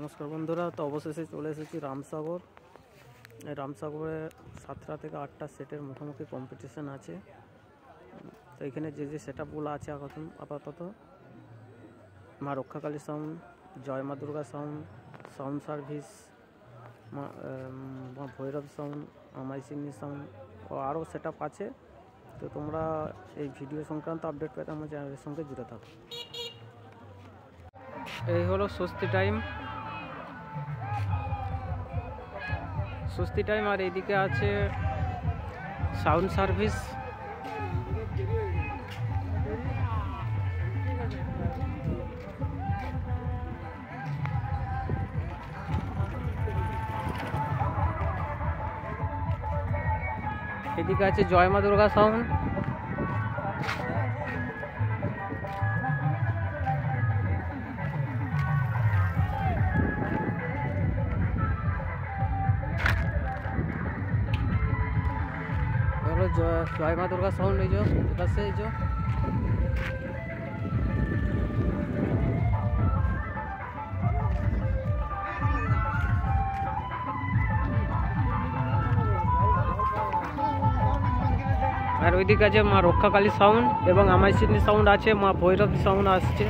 নমস্কার বন্ধুরা, তো অবশেষে চলে এসেছি রামসাগর। এই রামসাগরে 7টা থেকে 8টা সেটের মুখোমুখি কম্পিটিশন আছে। তো এখানে যে সেটআপগুলো আছে আপাতত মা রক্ষাকালী সাউন্ড, জয় মা দুর্গা সাউন্ড, সাউন্ড সার্ভিস, মা ভৈরব সাউন্ড, আমাই সিন্নি সাউন্ড ও আরও সেটআপ আছে। তো তোমরা এই ভিডিও সংক্রান্ত আপডেট পেতে আমার চ্যানেলের সঙ্গে জুড়ে থাকো। এই হলো স্বস্তি টাইম, আর এইদিকে আছে সাউন্ড সার্ভিস। এদিকে আছে জয় মা দুর্গা সাউন্ড। জয় মা দুর্গা সাউন্ড এই যে পাশে এই যে আর ওইদিকে আছে মা রক্ষাকালী সাউন্ড এবং আমাই সিন্নি সাউন্ড আছে, মা ভৈরব সাউন্ড আসছে।